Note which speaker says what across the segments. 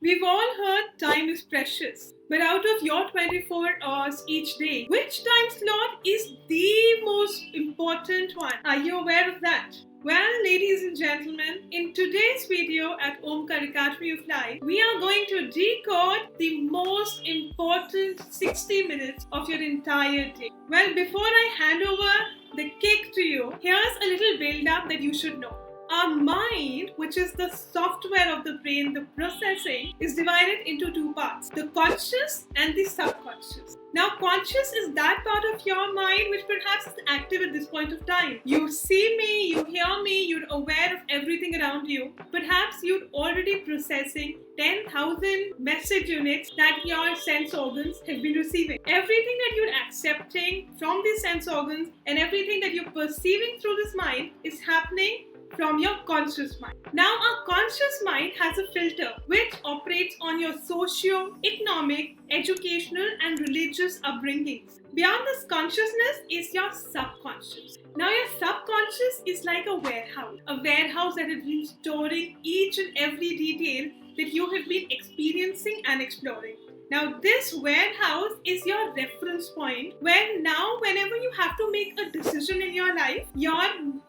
Speaker 1: We've all heard time is precious, but out of your 24 hours each day, which time slot is the most important one? Are you aware of that? Well, ladies and gentlemen, in today's video at Omkar Academy of Life, we are going to decode the most important 60 minutes of your entire day. Well, before I hand over the cake to you, here's a little build-up that you should know. Our mind, which is the software of the brain, the processing, is divided into two parts, the conscious and the subconscious. Now, conscious is that part of your mind which perhaps is active at this point of time. You see me, you hear me, you're aware of everything around you. Perhaps you're already processing 10,000 message units that your sense organs have been receiving. Everything that you're accepting from these sense organs and everything that you're perceiving through this mind is happening from your conscious mind. Now, our conscious mind has a filter which operates on your socio-economic, educational, and religious upbringings. Beyond this consciousness is your subconscious. Now, your subconscious is like a warehouse that has been storing each and every detail that you have been experiencing and exploring. Now, this warehouse is your reference point where now whenever you have to make a decision in your life, your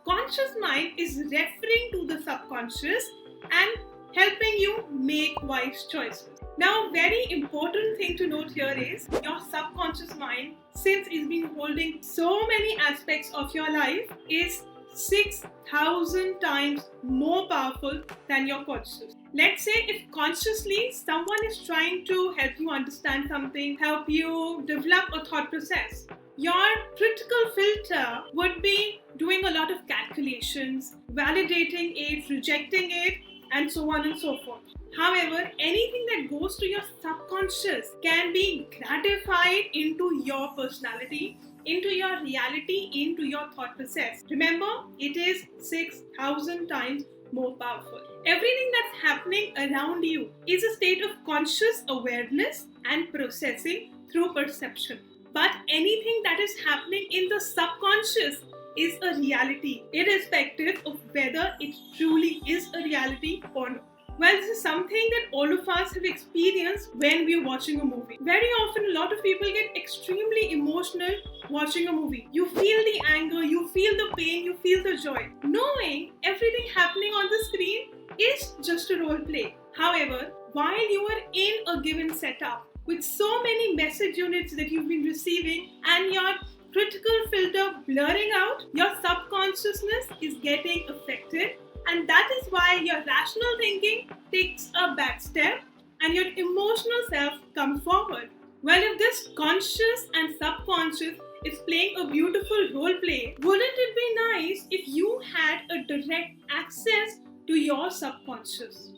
Speaker 1: conscious mind is referring to the subconscious and helping you make wise choices. Now, very important thing to note here is your subconscious mind, since it's been holding so many aspects of your life, is 6,000 times more powerful than your conscious. Let's say if consciously someone is trying to help you understand something, help you develop a thought process, your critical filter would be doing a lot of calculations, validating it, rejecting it, and so on and so forth. However, anything that goes to your subconscious can be gratified into your personality, into your reality, into your thought process. Remember, it is 6,000 times more powerful. Everything that's happening around you is a state of conscious awareness and processing through perception. But anything that is happening in the subconscious is a reality, irrespective of whether it truly is a reality or not. Well, this is something that all of us have experienced when we're watching a movie. Very often, a lot of people get extremely emotional watching a movie. You feel the anger, you feel the pain, you feel the joy. Knowing everything happening on the screen is just a role play. However, while you are in a given setup with so many message units that you've been receiving and your critical filter blurring out, your subconsciousness is getting affected. And that is why your rational thinking takes a back step and your emotional self comes forward. Well, if this conscious and subconscious is playing a beautiful role play, wouldn't it be nice if you had a direct access to your subconscious?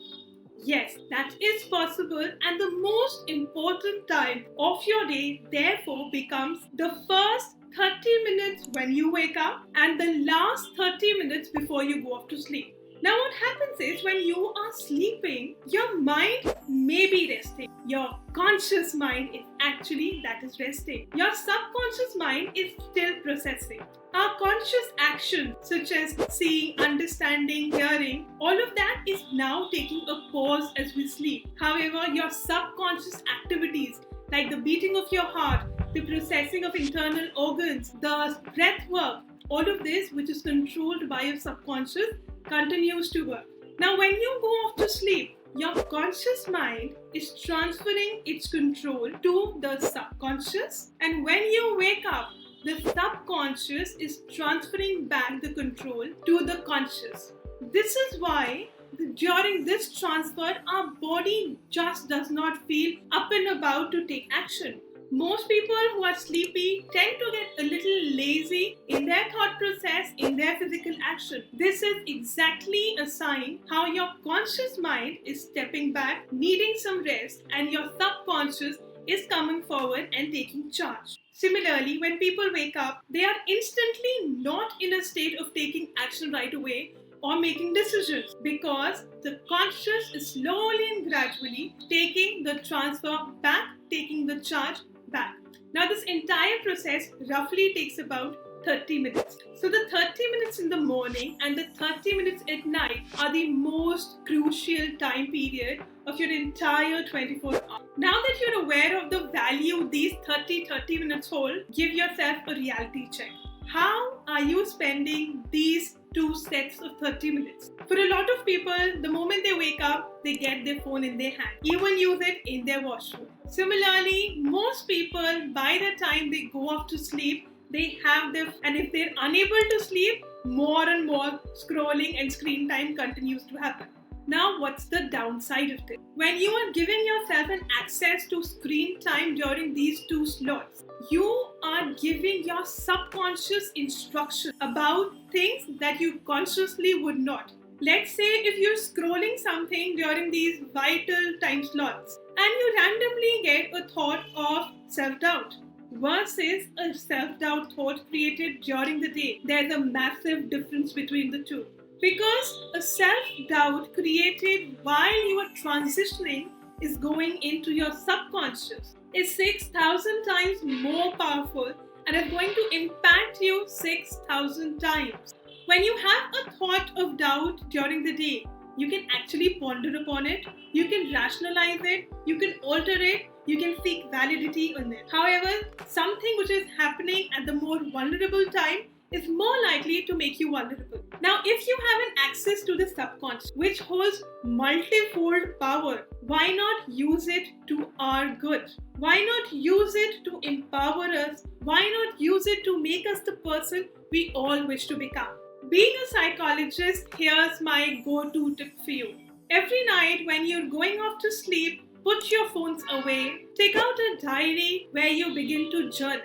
Speaker 1: Yes, that is possible, and the most important time of your day therefore becomes the first 30 minutes when you wake up and the last 30 minutes before you go off to sleep. Now, what happens is when you are sleeping, your mind may be resting. Your conscious mind is actually that is resting. Your subconscious mind is still processing. Our conscious action, such as seeing, understanding, hearing, all of that is now taking a pause as we sleep. However, your subconscious activities like the beating of your heart, the processing of internal organs, the breath work, all of this, which is controlled by your subconscious, continues to work. Now, when you go off to sleep, your conscious mind is transferring its control to the subconscious, and when you wake up, the subconscious is transferring back the control to the conscious. This is why during this transfer, our body just does not feel up and about to take action. Most people who are sleepy tend to get a little lazy in their thought process, in their physical action. This is exactly a sign how your conscious mind is stepping back, needing some rest, and your subconscious is coming forward and taking charge. Similarly, when people wake up, they are instantly not in a state of taking action right away or making decisions because the conscious is slowly and gradually taking the transfer back, taking the charge back. Now, this entire process roughly takes about 30 minutes. So the 30 minutes in the morning and the 30 minutes at night are the most crucial time period of your entire 24 hours. Now that you're aware of the value these 30 minutes hold, give yourself a reality check. How are you spending these two sets of 30 minutes? For a lot of people, the moment they wake up, they get their phone in their hand, even use it in their washroom. Similarly, most people, by the time they go off to sleep, they have and if they're unable to sleep, more and more scrolling and screen time continues to happen. Now, what's the downside of this? When you are giving yourself an access to screen time during these two slots, you are giving your subconscious instruction about things that you consciously would not. Let's say if you're scrolling something during these vital time slots and you randomly get a thought of self-doubt versus a self-doubt thought created during the day, there's a massive difference between the two. Because a self-doubt created while you are transitioning is going into your subconscious is 6,000 times more powerful and is going to impact you 6,000 times. When you have a thought of doubt during the day, you can actually ponder upon it, you can rationalize it, you can alter it, you can seek validity on it. However, something which is happening at the more vulnerable time is more likely to make you vulnerable. Now, if you have an access to the subconscious, which holds multifold power, why not use it to our good? Why not use it to empower us? Why not use it to make us the person we all wish to become? Being a psychologist, here's my go-to tip for you. Every night when you're going off to sleep, put your phones away, take out a diary where you begin to journal.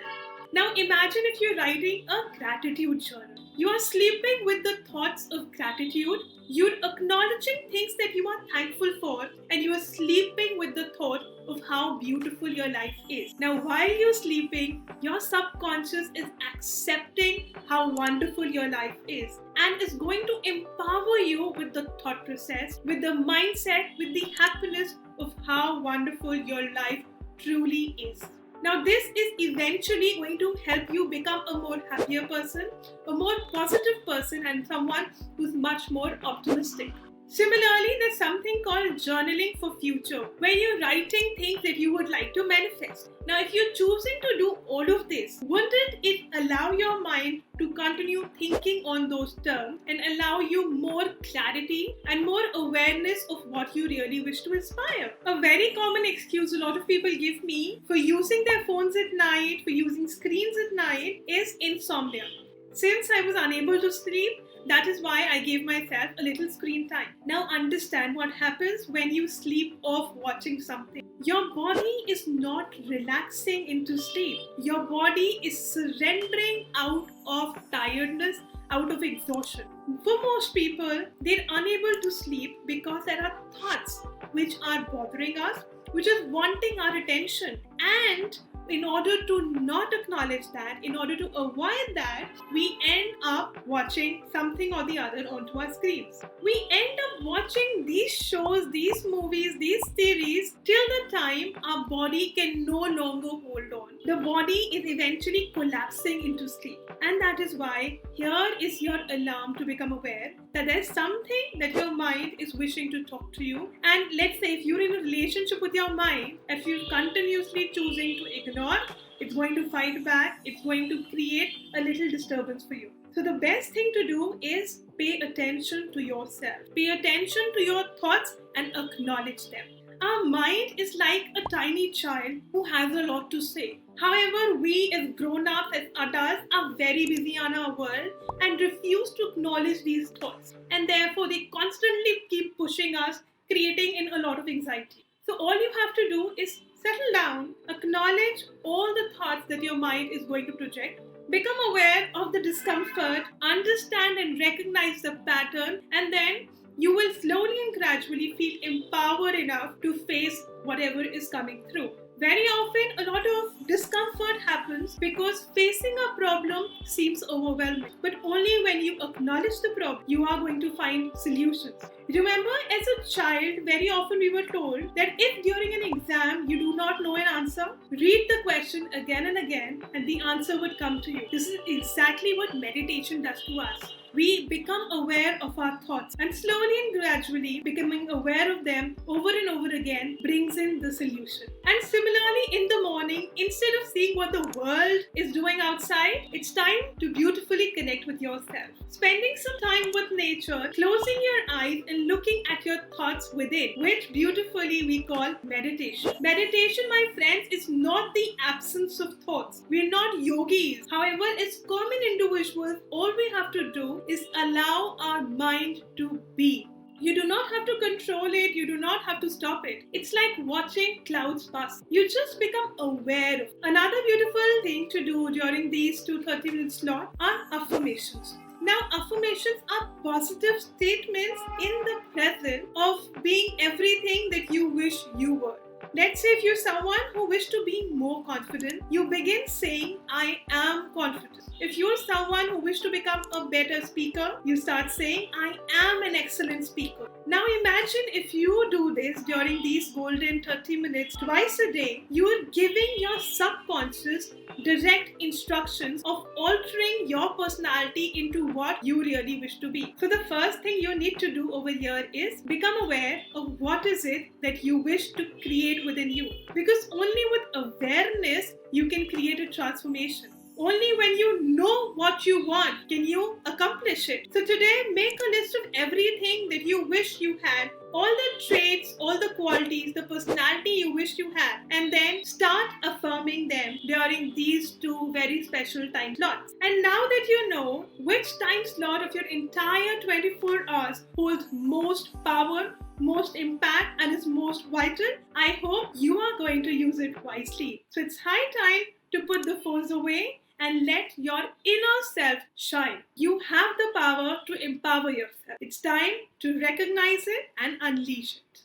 Speaker 1: Now imagine if you're writing a gratitude journal. You are sleeping with the thoughts of gratitude, you're acknowledging things that you are thankful for, and you are sleeping with the thought of how beautiful your life is. Now while you're sleeping, your subconscious is accepting how wonderful your life is and is going to empower you with the thought process, with the mindset, with the happiness of how wonderful your life truly is. Now this is eventually going to help you become a more happier person, a more positive person, and someone who's much more optimistic. Similarly, there's something called journaling for future, where you're writing things that you would like to manifest. Now, if you're choosing to do all of this, wouldn't it allow your mind to continue thinking on those terms and allow you more clarity and more awareness of what you really wish to aspire? A very common excuse a lot of people give me for using their phones at night, for using screens at night, is insomnia. Since I was unable to sleep, that is why I gave myself a little screen time. Now understand what happens when you sleep off watching something. Your body is not relaxing into sleep. Your body is surrendering out of tiredness, out of exhaustion. For most people, they're unable to sleep because there are thoughts which are bothering us, which is wanting our attention. And in order to not acknowledge that, in order to avoid that, we end up watching something or the other onto our screens. We end up watching these shows, these movies, these series till the time our body can no longer hold on. The body is eventually collapsing into sleep. And that is why here is your alarm to become aware that there's something that your mind is wishing to talk to you. And let's say if you're in a relationship with your mind, if you're continuously choosing to ignore, it's going to fight back, it's going to create a little disturbance for you. So the best thing to do is pay attention to yourself. Pay attention to your thoughts and acknowledge them. Our mind is like a tiny child who has a lot to say. However, we as grown-ups, as adults, are very busy on our world and refuse to acknowledge these thoughts. And therefore, they constantly keep pushing us, creating in a lot of anxiety. So all you have to do is settle down, acknowledge all the thoughts that your mind is going to project, become aware of the discomfort, understand and recognize the pattern, and then you will slowly and gradually feel empowered enough to face whatever is coming through. Very often, a lot of discomfort happens because facing a problem seems overwhelming. But only when you acknowledge the problem, you are going to find solutions. Remember, as a child, very often we were told that if during an exam you do not know an answer, answer? Read the question again and again, and the answer would come to you. This is exactly what meditation does to us. We become aware of our thoughts, and slowly and gradually becoming aware of them over and over again brings in the solution. And similarly, in the morning, instead of seeing what the world is doing outside, it's time to beautifully connect with yourself. Spending some time with nature, closing your eyes and looking at your thoughts within, which beautifully we call meditation. Meditation, my friends, is not the absence of thoughts. We're not yogis. However, as common individuals, all we have to do is allow our mind to be. You do not have to control it, you do not have to stop it. It's like watching clouds pass. You just become aware of. Another beautiful thing to do during these 30-minute slots are affirmations. Now, affirmations are positive statements in the present of being everything that you wish you were. Let's say if you're someone who wishes to be more confident, you begin saying, I am confident. If you're someone who wishes to become a better speaker, you start saying, I am an excellent speaker. Now imagine if you do this during these golden 30 minutes twice a day, you're giving your subconscious direct instructions of altering your personality into what you really wish to be. So the first thing you need to do over here is become aware of what is it that you wish to create within you. Because only with awareness you can create a transformation. Only when you know what you want can you accomplish it. So today, make a list of everything that you wish you had, all the traits, all the qualities, the personality you wish you had, and then start affirming them during these 2 very special time slots. And now that you know which time slot of your entire 24 hours holds most power, most impact, and is most vital, I hope you are going to use it wisely. So it's high time to put the phones away and let your inner self shine. You have the power to empower yourself. It's time to recognize it and unleash it.